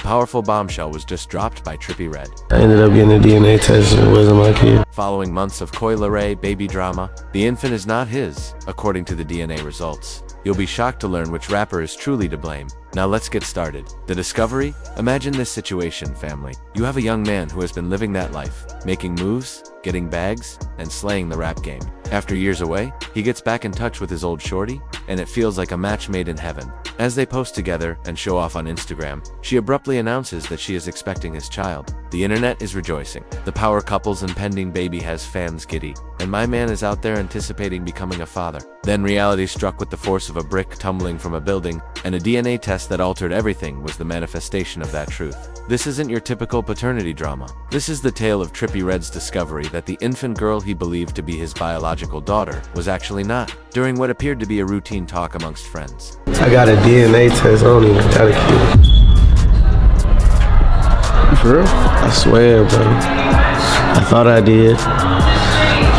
powerful bombshell was just dropped by Trippie Redd. I ended up getting a DNA test and it wasn't my kid. Following months of Coi Leray baby drama, the infant is not his, according to the DNA results. You'll be shocked to learn which rapper is truly to blame. Now let's get started. The discovery? Imagine this situation, family. You have a young man who has been living that life, making moves, getting bags, and slaying the rap game. After years away, he gets back in touch with his old shorty, and it feels like a match made in heaven. As they post together and show off on Instagram, she abruptly announces that she is expecting his child. The internet is rejoicing. The power couple's impending baby has fans giddy, and my man is out there anticipating becoming a father. Then reality struck with the force of a brick tumbling from a building, and a DNA test that altered everything was the manifestation of that truth. This isn't your typical paternity drama. This is the tale of Trippie Redd's discovery that the infant girl he believed to be his biological daughter was actually not, during what appeared to be a routine talk amongst friends. I got a DNA test, I don't even got a kid. For real? I swear, bro. I thought I did.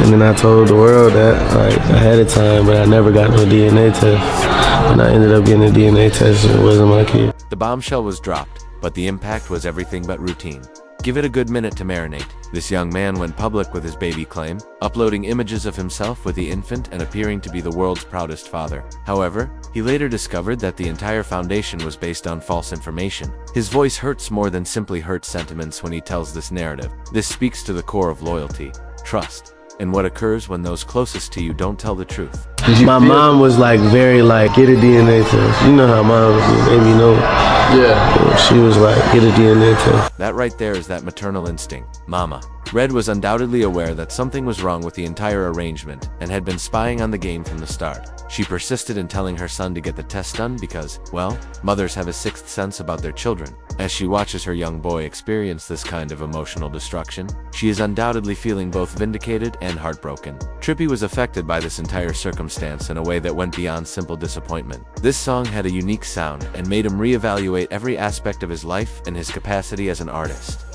And then I told the world that, like, ahead of time, but I never got no DNA test. And I ended up getting a DNA test and it wasn't my kid. The bombshell was dropped, but the impact was everything but routine. Give it a good minute to marinate. This young man went public with his baby claim, uploading images of himself with the infant and appearing to be the world's proudest father. However, he later discovered that the entire foundation was based on false information. His voice hurts more than simply hurt sentiments when he tells this narrative. This speaks to the core of loyalty, trust, and what occurs when those closest to you don't tell the truth. My mom was like very like, get a DNA test. You know how moms made me know. Yeah. She was like, get a DNA test. That right there is that maternal instinct. Mama. Redd was undoubtedly aware that something was wrong with the entire arrangement and had been spying on the game from the start. She persisted in telling her son to get the test done because, well, mothers have a sixth sense about their children. As she watches her young boy experience this kind of emotional destruction, she is undoubtedly feeling both vindicated and heartbroken. Trippie was affected by this entire circumstance in a way that went beyond simple disappointment. This song had a unique sound and made him reevaluate every aspect of his life and his capacity as an artist.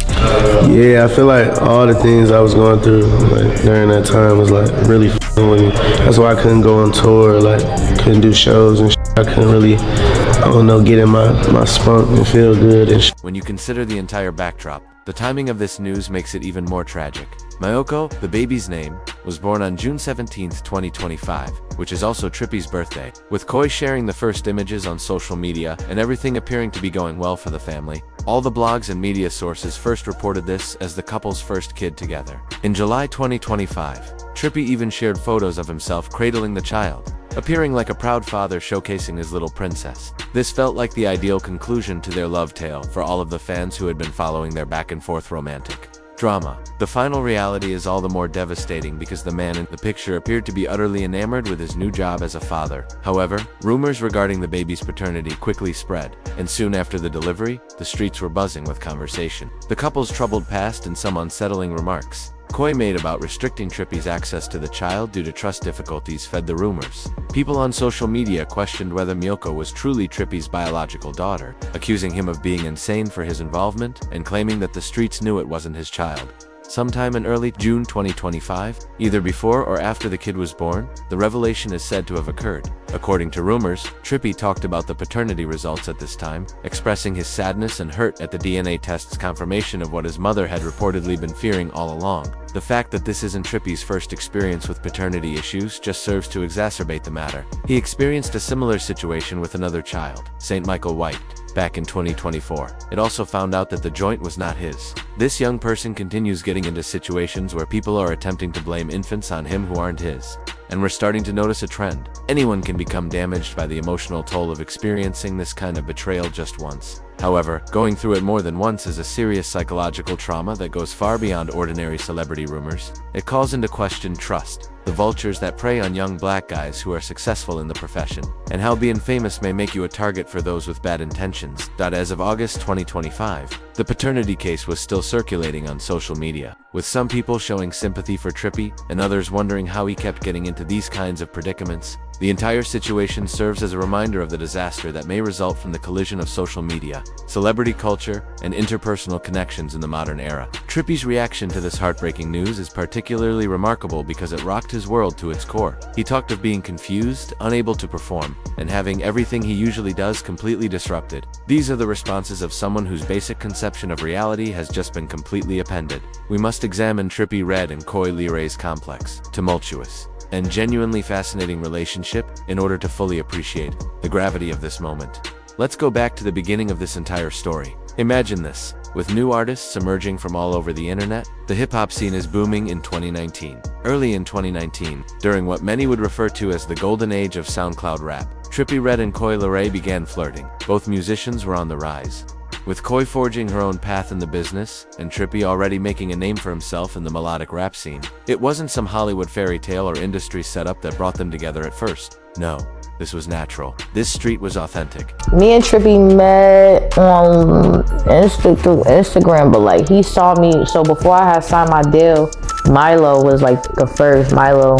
Yeah, I feel like all the things I was going through like during that time was like really f***ing with me. That's why I couldn't go on tour, like couldn't do shows and I couldn't really, I don't know, get in my spunk and feel good and When you consider the entire backdrop, the timing of this news makes it even more tragic. Mayoko, the baby's name, was born on June 17, 2025, which is also Trippie's birthday. With Coi sharing the first images on social media and everything appearing to be going well for the family, all the blogs and media sources first reported this as the couple's first kid together. In July 2025, Trippie even shared photos of himself cradling the child, appearing like a proud father showcasing his little princess. This felt like the ideal conclusion to their love tale for all of the fans who had been following their back-and-forth romantic drama. The final reality is all the more devastating because the man in the picture appeared to be utterly enamored with his new job as a father. However, rumors regarding the baby's paternity quickly spread, and soon after the delivery, the streets were buzzing with conversation. The couple's troubled past and some unsettling remarks Coi made about restricting Trippie's access to the child due to trust difficulties fed the rumors. People on social media questioned whether Mayoko was truly Trippie's biological daughter, accusing him of being insane for his involvement and claiming that the streets knew it wasn't his child. Sometime in early June 2025, either before or after the kid was born, the revelation is said to have occurred. According to rumors, Trippie talked about the paternity results at this time, expressing his sadness and hurt at the DNA test's confirmation of what his mother had reportedly been fearing all along. The fact that this isn't Trippie's first experience with paternity issues just serves to exacerbate the matter. He experienced a similar situation with another child, St. Michael White, back in 2024. It also found out that the joint was not his. This young person continues getting into situations where people are attempting to blame infants on him who aren't his. And we're starting to notice a trend. Anyone can become damaged by the emotional toll of experiencing this kind of betrayal just once. However, going through it more than once is a serious psychological trauma that goes far beyond ordinary celebrity rumors. It calls into question trust, the vultures that prey on young black guys who are successful in the profession, and how being famous may make you a target for those with bad intentions. As of August 2025, the paternity case was still circulating on social media, with some people showing sympathy for Trippie and others wondering how he kept getting into these kinds of predicaments. The entire situation serves as a reminder of the disaster that may result from the collision of social media, celebrity culture, and interpersonal connections in the modern era. Trippie's reaction to this heartbreaking news is particularly remarkable because it rocked his world to its core. He talked of being confused, unable to perform, and having everything he usually does completely disrupted. These are the responses of someone whose basic conception of reality has just been completely upended. We must examine Trippie Redd and Coi Leray's complex, tumultuous, and genuinely fascinating relationship in order to fully appreciate the gravity of this moment. Let's go back to the beginning of this entire story. Imagine this. With new artists emerging from all over the internet, the hip-hop scene is booming in 2019. Early in 2019, during what many would refer to as the golden age of SoundCloud rap, Trippie Redd and Coi Leray began flirting. Both musicians were on the rise, with Coi forging her own path in the business, and Trippie already making a name for himself in the melodic rap scene. It wasn't some Hollywood fairy tale or industry setup that brought them together at first. No, this was natural. This street was authentic. Me and Trippie met on through Instagram, but like he saw me. So before I had signed my deal, Milo was like the first. Milo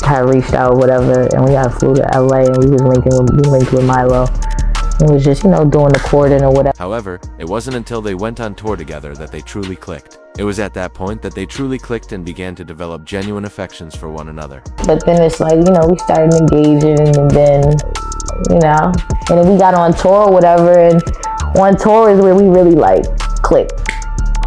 had reached out, whatever, and we had flew to LA, and we linked with Milo. It was just, doing the courting or whatever. However, it wasn't until they went on tour together that they truly clicked. It was at that point that they truly clicked and began to develop genuine affections for one another. But then it's like, we started engaging, and then, and then we got on tour or whatever, and on tour is where we really clicked.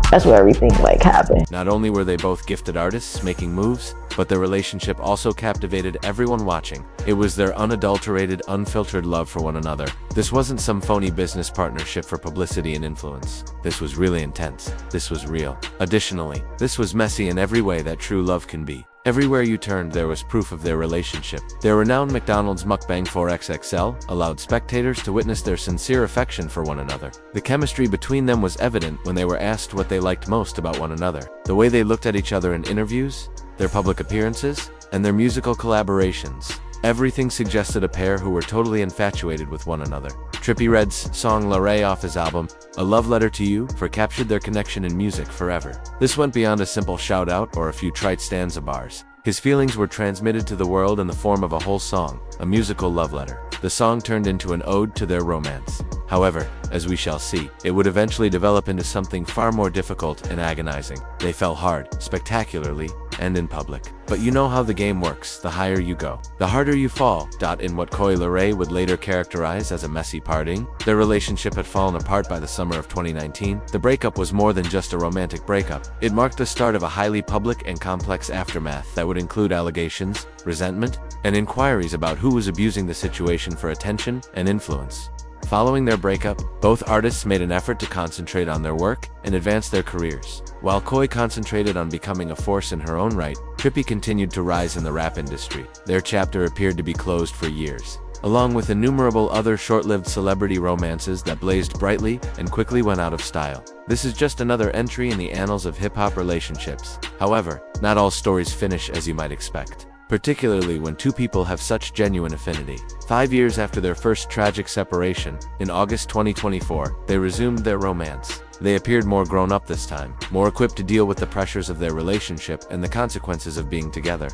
That's where everything happened. Not only were they both gifted artists making moves, but their relationship also captivated everyone watching. It was their unadulterated, unfiltered love for one another. This wasn't some phony business partnership for publicity and influence. This was really intense. This was real. Additionally, this was messy in every way that true love can be. Everywhere you turned, there was proof of their relationship. Their renowned McDonald's mukbang 4XXL allowed spectators to witness their sincere affection for one another. The chemistry between them was evident when they were asked what they liked most about one another. The way they looked at each other in interviews, their public appearances, and their musical collaborations. Everything suggested a pair who were totally infatuated with one another. Trippie Redd's song Leray off his album, A Love Letter to You, captured their connection in music forever. This went beyond a simple shout-out or a few trite stanza bars. His feelings were transmitted to the world in the form of a whole song, a musical love letter. The song turned into an ode to their romance. However, as we shall see, it would eventually develop into something far more difficult and agonizing. They fell hard, spectacularly, and in public. But you know how the game works. The higher you go, the harder you fall. In what Coi Leray would later characterize as a messy parting, their relationship had fallen apart by the summer of 2019. The breakup was more than just a romantic breakup. It marked the start of a highly public and complex aftermath that would include allegations, resentment, and inquiries about who was abusing the situation for attention and influence. Following their breakup, both artists made an effort to concentrate on their work and advance their careers. While Coi concentrated on becoming a force in her own right, Trippie continued to rise in the rap industry. Their chapter appeared to be closed for years, along with innumerable other short-lived celebrity romances that blazed brightly and quickly went out of style. This is just another entry in the annals of hip-hop relationships. However, not all stories finish as you might expect, particularly when two people have such genuine affinity. 5 years after their first tragic separation, in August 2024, they resumed their romance. They appeared more grown up this time, more equipped to deal with the pressures of their relationship and the consequences of being together,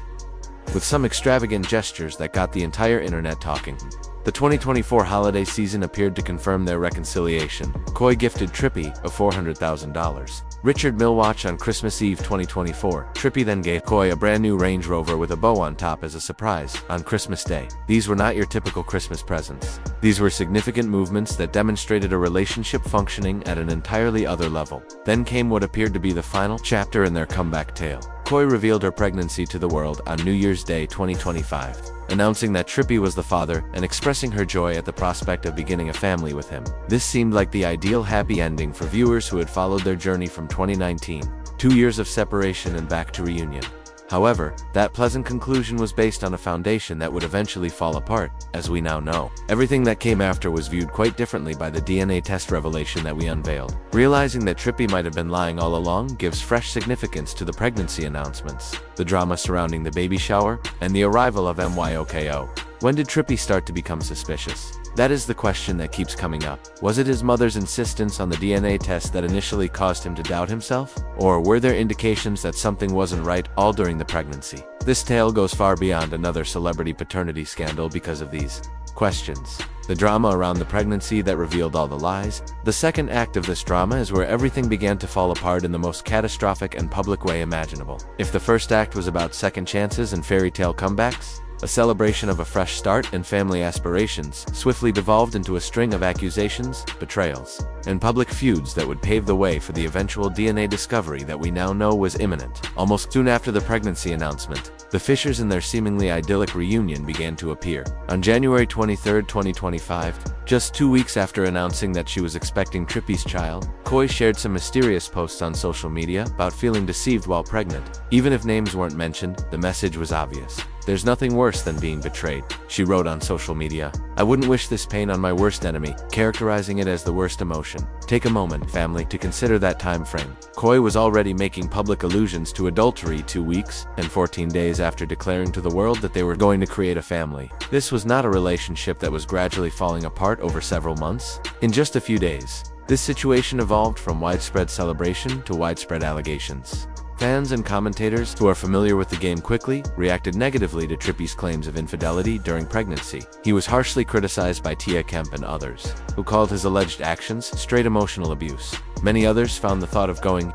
with some extravagant gestures that got the entire internet talking. The 2024 holiday season appeared to confirm their reconciliation. Coi gifted Trippie a $400,000 Richard Mille watch on Christmas Eve 2024. Trippie then gave Coi a brand new Range Rover with a bow on top as a surprise on Christmas Day. These were not your typical Christmas presents. These were significant movements that demonstrated a relationship functioning at an entirely other level. Then came what appeared to be the final chapter in their comeback tale. Coi revealed her pregnancy to the world on New Year's Day 2025, announcing that Trippie was the father and expressing her joy at the prospect of beginning a family with him. This seemed like the ideal happy ending for viewers who had followed their journey from 2019, 2 years of separation and back to reunion. However, that pleasant conclusion was based on a foundation that would eventually fall apart, as we now know. Everything that came after was viewed quite differently by the DNA test revelation that we unveiled. Realizing that Trippie might have been lying all along gives fresh significance to the pregnancy announcements, the drama surrounding the baby shower, and the arrival of MYOKO. When did Trippie start to become suspicious? That is the question that keeps coming up. Was it his mother's insistence on the DNA test that initially caused him to doubt himself? Or were there indications that something wasn't right all during the pregnancy? This tale goes far beyond another celebrity paternity scandal because of these questions. The drama around the pregnancy that revealed all the lies. The second act of this drama is where everything began to fall apart in the most catastrophic and public way imaginable. If the first act was about second chances and fairy tale comebacks, a celebration of a fresh start and family aspirations swiftly devolved into a string of accusations, betrayals, and public feuds that would pave the way for the eventual DNA discovery that we now know was imminent. Almost soon after the pregnancy announcement, the fissures in their seemingly idyllic reunion began to appear. On January 23, 2025, just 2 weeks after announcing that she was expecting Trippie's child, Coi shared some mysterious posts on social media about feeling deceived while pregnant. Even if names weren't mentioned, the message was obvious. "There's nothing worse than being betrayed," she wrote on social media. "I wouldn't wish this pain on my worst enemy," characterizing it as the worst emotion. Take a moment, family, to consider that time frame. Coi was already making public allusions to adultery 2 weeks and 14 days after declaring to the world that they were going to create a family. This was not a relationship that was gradually falling apart over several months. In just a few days, this situation evolved from widespread celebration to widespread allegations. Fans and commentators who are familiar with the game quickly reacted negatively to Trippie's claims of infidelity during pregnancy. He was harshly criticized by Tia Kemp and others, who called his alleged actions straight emotional abuse. Many others found the thought of going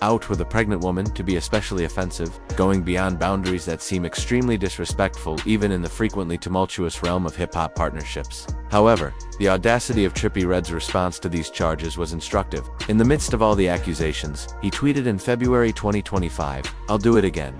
out with a pregnant woman to be especially offensive, going beyond boundaries that seem extremely disrespectful even in the frequently tumultuous realm of hip-hop partnerships. However, the audacity of Trippie Redd's response to these charges was instructive. In the midst of all the accusations, he tweeted in February 2025, "I'll do it again."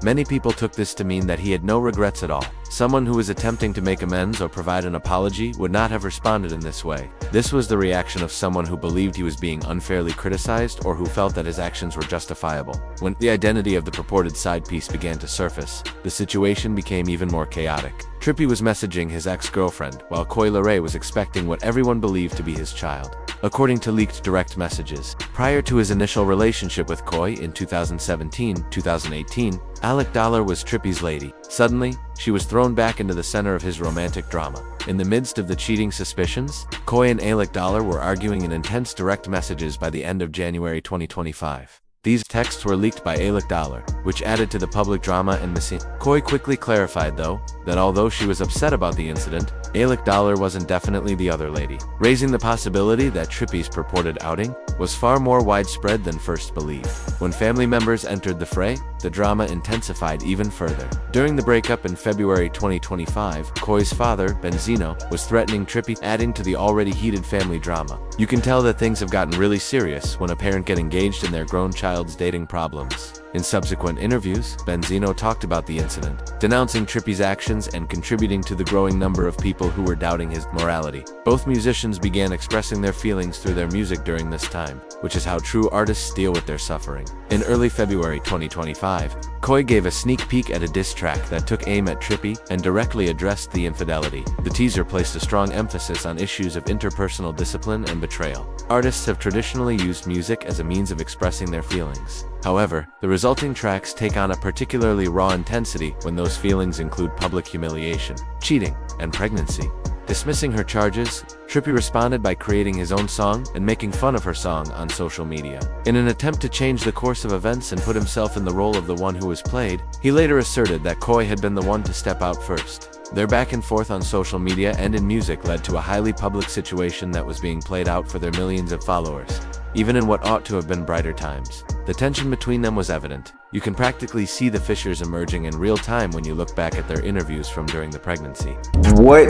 Many people took this to mean that he had no regrets at all. Someone who was attempting to make amends or provide an apology would not have responded in this way. This was the reaction of someone who believed he was being unfairly criticized or who felt that his actions were justifiable. When the identity of the purported side piece began to surface, the situation became even more chaotic. Trippie was messaging his ex-girlfriend, while Coi Leray was expecting what everyone believed to be his child. According to leaked direct messages, prior to his initial relationship with Coi in 2017-2018, Alec Dollar was Trippie's lady. Suddenly, she was thrown back into the center of his romantic drama. In the midst of the cheating suspicions, Coi and Alec Dollar were arguing in intense direct messages by the end of January 2025. These texts were leaked by Alec Dollar, which added to the public drama and missing. Coi quickly clarified, though, that although she was upset about the incident, Alec Dollar wasn't definitely the other lady, raising the possibility that Trippie's purported outing was far more widespread than first believed. When family members entered the fray, the drama intensified even further. During the breakup in February 2025, Coi's father, Benzino, was threatening Trippie, adding to the already heated family drama. You can tell that things have gotten really serious when a parent gets engaged in their grown child's dating problems. In subsequent interviews, Benzino talked about the incident, denouncing Trippie's actions and contributing to the growing number of people who were doubting his morality. Both musicians began expressing their feelings through their music during this time, which is how true artists deal with their suffering. In early February 2025, Coi gave a sneak peek at a diss track that took aim at Trippie and directly addressed the infidelity. The teaser placed a strong emphasis on issues of interpersonal discipline and betrayal. Artists have traditionally used music as a means of expressing their feelings. However, the resulting tracks take on a particularly raw intensity when those feelings include public humiliation, cheating, and pregnancy. Dismissing her charges, Trippie responded by creating his own song and making fun of her song on social media. In an attempt to change the course of events and put himself in the role of the one who was played, he later asserted that Coi had been the one to step out first. Their back and forth on social media and in music led to a highly public situation that was being played out for their millions of followers. Even in what ought to have been brighter times, the tension between them was evident. You can practically see the fissures emerging in real time when you look back at their interviews from during the pregnancy. What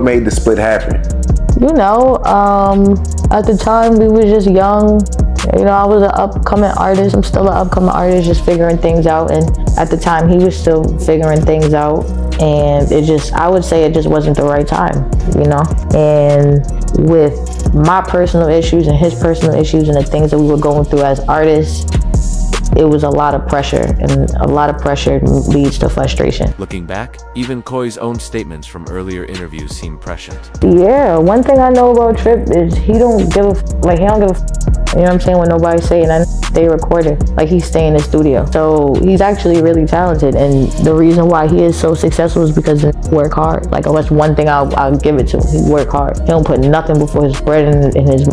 made the split happen? At the time we were just young. I was an upcoming artist. I'm still an upcoming artist, just figuring things out. And at the time, he was still figuring things out. And I would say it just wasn't the right time, And with my personal issues and his personal issues and the things that we were going through as artists, it was a lot of pressure, and a lot of pressure leads to frustration. Looking back, even Coi's own statements from earlier interviews seem prescient. Yeah, one thing I know about Tripp is he don't give a You know what I'm saying? When nobody's saying nothing, they recording. Like, he's staying in the studio. So he's actually really talented, and the reason why he is so successful is because he work hard. Like, that's one thing I'll give it to him. He work hard. He don't put nothing before his bread in his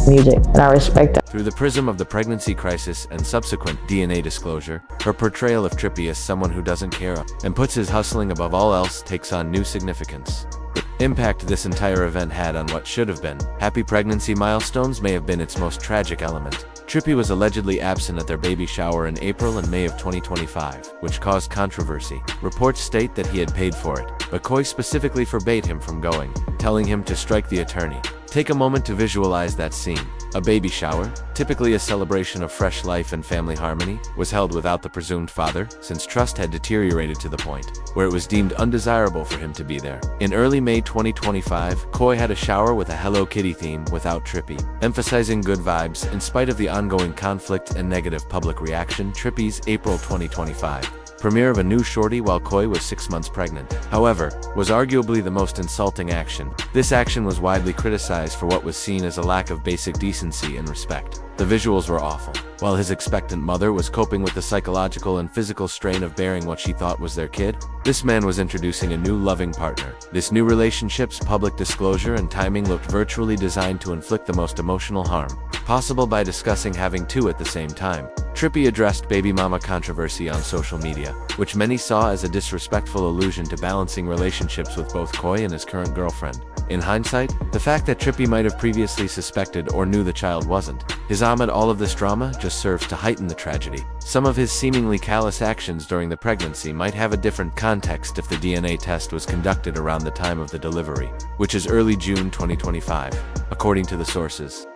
music, and I respect that. Through the prism of the pregnancy crisis and subsequent DNA disclosure, her portrayal of Trippie as someone who doesn't care and puts his hustling above all else takes on new significance. The impact this entire event had on what should have been happy pregnancy milestones may have been its most tragic element. Trippie was allegedly absent at their baby shower in April and May of 2025, which caused controversy. Reports state that he had paid for it, but Coi specifically forbade him from going, telling him to strike the attorney. Take a moment to visualize that scene. A baby shower, typically a celebration of fresh life and family harmony, was held without the presumed father, since trust had deteriorated to the point where it was deemed undesirable for him to be there. In early May 2025, Coi had a shower with a Hello Kitty theme without Trippie, emphasizing good vibes in spite of the ongoing conflict and negative public reaction. Trippie's April 2025 premiere of a new shorty while Coi was 6 months pregnant, however, was arguably the most insulting action. This action was widely criticized for what was seen as a lack of basic decency and respect. The visuals were awful. While his expectant mother was coping with the psychological and physical strain of bearing what she thought was their kid, this man was introducing a new loving partner. This new relationship's public disclosure and timing looked virtually designed to inflict the most emotional harm possible by discussing having two at the same time. Trippie addressed baby mama controversy on social media, which many saw as a disrespectful allusion to balancing relationships with both Coi and his current girlfriend. In hindsight, the fact that Trippie might have previously suspected or knew the child wasn't his amid all of this drama just serves to heighten the tragedy. Some of his seemingly callous actions during the pregnancy might have a different context if the DNA test was conducted around the time of the delivery, which is early June 2025, according to the sources.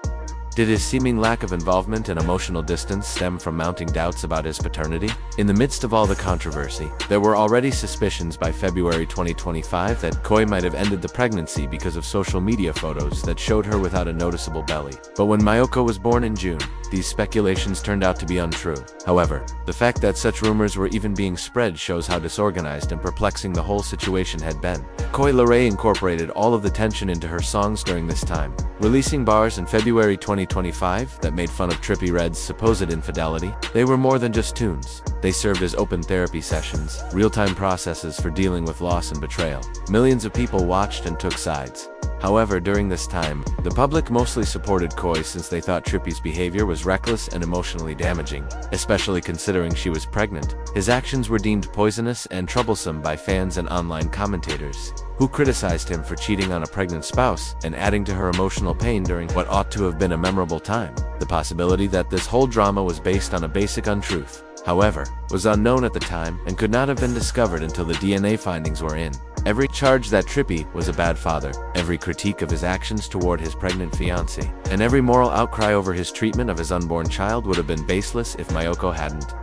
Did his seeming lack of involvement and emotional distance stem from mounting doubts about his paternity? In the midst of all the controversy, there were already suspicions by February 2025 that Coi might have ended the pregnancy because of social media photos that showed her without a noticeable belly. But when Mayoko was born in June, these speculations turned out to be untrue. However, the fact that such rumors were even being spread shows how disorganized and perplexing the whole situation had been. Coi Leray incorporated all of the tension into her songs during this time, releasing bars in February 2025 that made fun of Trippie Redd's supposed infidelity. They were more than just tunes. They served as open therapy sessions, real-time processes for dealing with loss and betrayal. Millions of people watched and took sides. However, during this time, the public mostly supported Coi since they thought Trippie's behavior was reckless and emotionally damaging, especially considering she was pregnant. His actions were deemed poisonous and troublesome by fans and online commentators, who criticized him for cheating on a pregnant spouse and adding to her emotional pain during what ought to have been a memorable time. The possibility that this whole drama was based on a basic untruth, however, was unknown at the time and could not have been discovered until the DNA findings were in. Every charge that Trippie was a bad father, every critique of his actions toward his pregnant fiancée, and every moral outcry over his treatment of his unborn child would have been baseless if Mayoko hadn't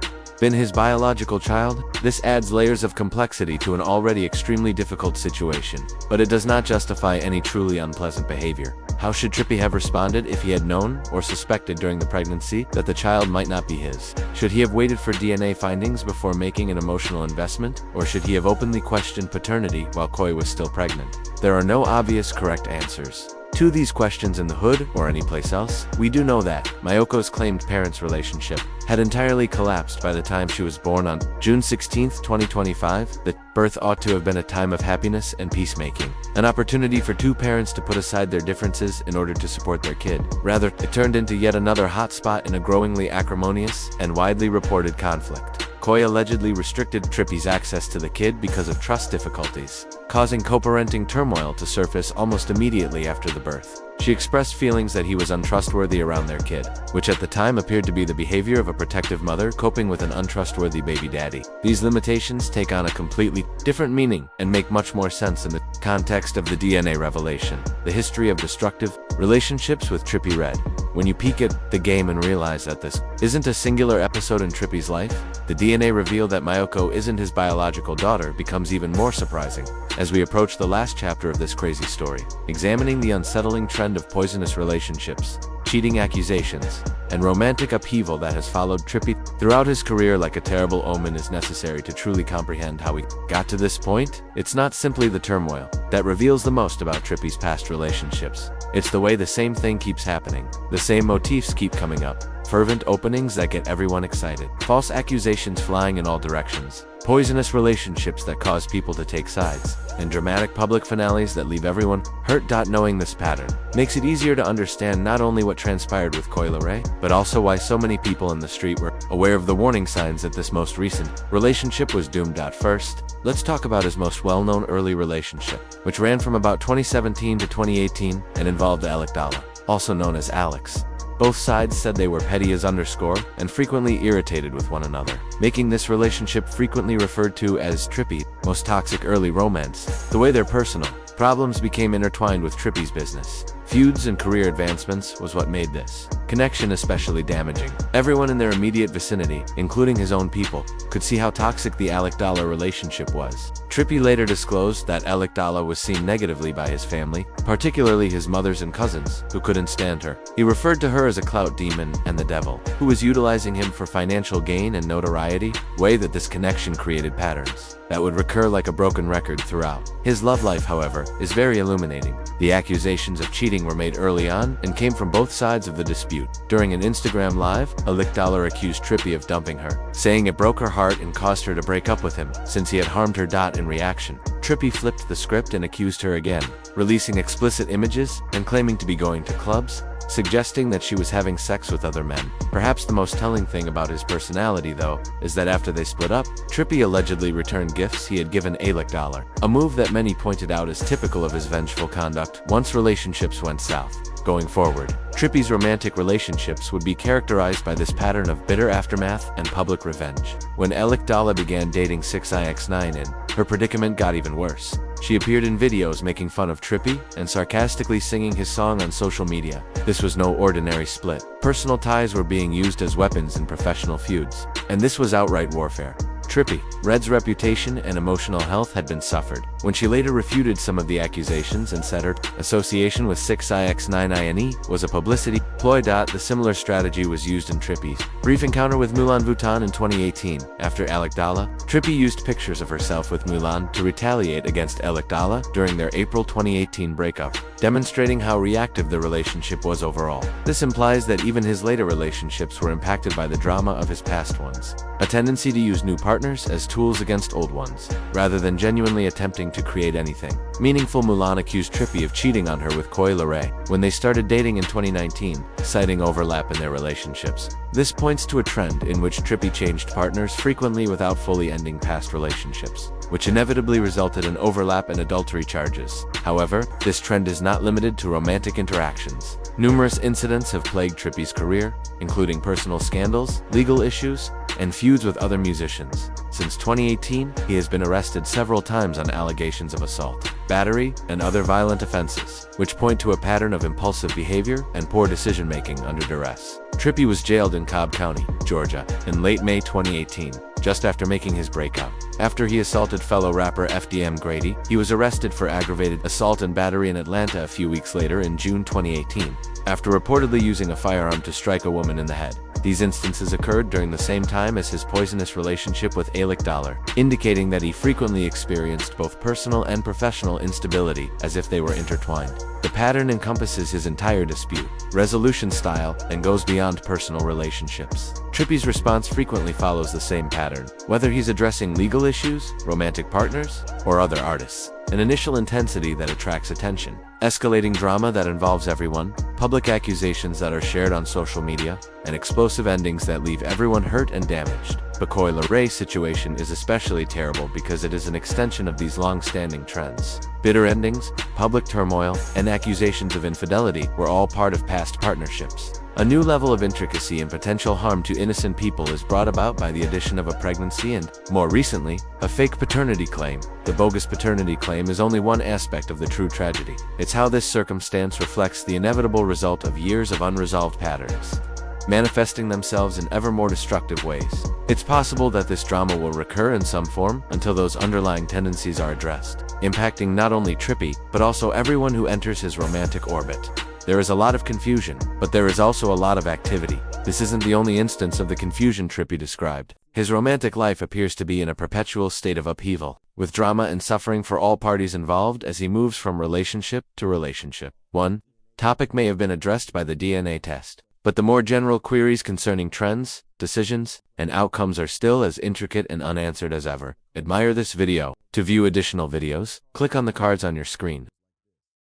been his biological child. This adds layers of complexity to an already extremely difficult situation, but it does not justify any truly unpleasant behavior. How should Trippie have responded if he had known or suspected during the pregnancy that the child might not be his? Should he have waited for DNA findings before making an emotional investment, or should he have openly questioned paternity while Coi was still pregnant? There are no obvious correct answers to these questions in the hood or anyplace else. We do know that Mayoko's claimed parents' relationship had entirely collapsed by the time she was born on June 16, 2025. The birth ought to have been a time of happiness and peacemaking, an opportunity for two parents to put aside their differences in order to support their kid. Rather, it turned into yet another hotspot in a growingly acrimonious and widely reported conflict. Coi allegedly restricted Trippie's access to the kid because of trust difficulties, causing co-parenting turmoil to surface almost immediately after the birth. She expressed feelings that he was untrustworthy around their kid, which at the time appeared to be the behavior of a protective mother coping with an untrustworthy baby daddy. These limitations take on a completely different meaning and make much more sense in the context of the DNA revelation, the history of destructive relationships with Trippie Redd. When you peek at the game and realize that this isn't a singular episode in Trippie's life, the DNA reveal that Mayoko isn't his biological daughter becomes even more surprising. As we approach the last chapter of this crazy story, examining the unsettling trend of poisonous relationships, cheating accusations, and romantic upheaval that has followed Trippie throughout his career like a terrible omen is necessary to truly comprehend how we got to this point. It's not simply the turmoil that reveals the most about Trippie's past relationships. It's the way the same thing keeps happening. The same motifs keep coming up. Fervent openings that get everyone excited. False accusations flying in all directions. Poisonous relationships that cause people to take sides. And dramatic public finales that leave everyone hurt. Knowing this pattern makes it easier to understand not only what transpired with Coi Leray, but also why so many people in the street were aware of the warning signs that this most recent relationship was doomed. First, let's talk about his most well-known early relationship, which ran from about 2017 to 2018 and involved Alec Dalla, also known as Alex. Both sides said they were petty as underscore and frequently irritated with one another, making this relationship frequently referred to as Trippie's most toxic early romance. The way their personal problems became intertwined with Trippie's business, feuds, and career advancements was what made this connection especially damaging. Everyone in their immediate vicinity, including his own people, could see how toxic the Alec Dalla relationship was. Trippie later disclosed that Alec Dalla was seen negatively by his family, particularly his mothers and cousins, who couldn't stand her. He referred to her as a clout demon and the devil, who was utilizing him for financial gain and notoriety, way that this connection created patterns that would recur like a broken record throughout. His love life, however, is very illuminating. The accusations of cheating were made early on and came from both sides of the dispute. During an Instagram live, Alec Dalla accused Trippie of dumping her, saying it broke her heart and caused her to break up with him since he had harmed her. In reaction, Trippie flipped the script and accused her again, releasing explicit images and claiming to be going to clubs, suggesting that she was having sex with other men. Perhaps the most telling thing about his personality, though, is that after they split up, Trippie allegedly returned gifts he had given Alec Dalla, a move that many pointed out as typical of his vengeful conduct once relationships went south. Going forward, Trippie's romantic relationships would be characterized by this pattern of bitter aftermath and public revenge. When Alec Dalla began dating 6ix9ine's, her predicament got even worse. She appeared in videos making fun of Trippie and sarcastically singing his song on social media. This was no ordinary split. Personal ties were being used as weapons in professional feuds, and this was outright warfare. Trippie Redd's reputation and emotional health had been suffered when she later refuted some of the accusations and said her association with 6ix9ine was a publicity ploy. The similar strategy was used in Trippie's brief encounter with Mulan Vuitton in 2018. After Alec Dalla, Trippie used pictures of herself with Mulan to retaliate against Alec Dalla during their April 2018 breakup, demonstrating how reactive the relationship was overall. This implies that even his later relationships were impacted by the drama of his past ones, a tendency to use new partners as tools against old ones, rather than genuinely attempting to create anything meaningful. Mulan accused Trippie of cheating on her with Coi Leray when they started dating in 2019, citing overlap in their relationships. This points to a trend in which Trippie changed partners frequently without fully ending past relationships, which inevitably resulted in overlap and adultery charges. However, this trend is not limited to romantic interactions. Numerous incidents have plagued Trippie's career, including personal scandals, legal issues, and feuds with other musicians. Since 2018, he has been arrested several times on allegations of assault, battery, and other violent offenses, which point to a pattern of impulsive behavior and poor decision-making under duress. Trippie was jailed in Cobb County, Georgia, in late May 2018, just after making his breakout. After he assaulted fellow rapper FDM Grady, he was arrested for aggravated assault and battery in Atlanta a few weeks later in June 2018, after reportedly using a firearm to strike a woman in the head. These instances occurred during the same time as his poisonous relationship with Alec Dalla, indicating that he frequently experienced both personal and professional instability as if they were intertwined. The pattern encompasses his entire dispute resolution style and goes beyond personal relationships. Trippie's response frequently follows the same pattern, whether he's addressing legal issues, romantic partners, or other artists. An initial intensity that attracts attention, escalating drama that involves everyone, public accusations that are shared on social media, and explosive endings that leave everyone hurt and damaged. The Coi Leray situation is especially terrible because it is an extension of these long-standing trends. Bitter endings, public turmoil, and accusations of infidelity were all part of past partnerships. A new level of intricacy and potential harm to innocent people is brought about by the addition of a pregnancy and, more recently, a fake paternity claim. The bogus paternity claim is only one aspect of the true tragedy. It's how this circumstance reflects the inevitable result of years of unresolved patterns, manifesting themselves in ever more destructive ways. It's possible that this drama will recur in some form until those underlying tendencies are addressed, impacting not only Trippie, but also everyone who enters his romantic orbit. There is a lot of confusion, but there is also a lot of activity. This isn't the only instance of the confusion Trippie described. His romantic life appears to be in a perpetual state of upheaval, with drama and suffering for all parties involved as he moves from relationship to relationship. One topic may have been addressed by the DNA test, but the more general queries concerning trends, decisions, and outcomes are still as intricate and unanswered as ever. Admire this video. To view additional videos, click on the cards on your screen.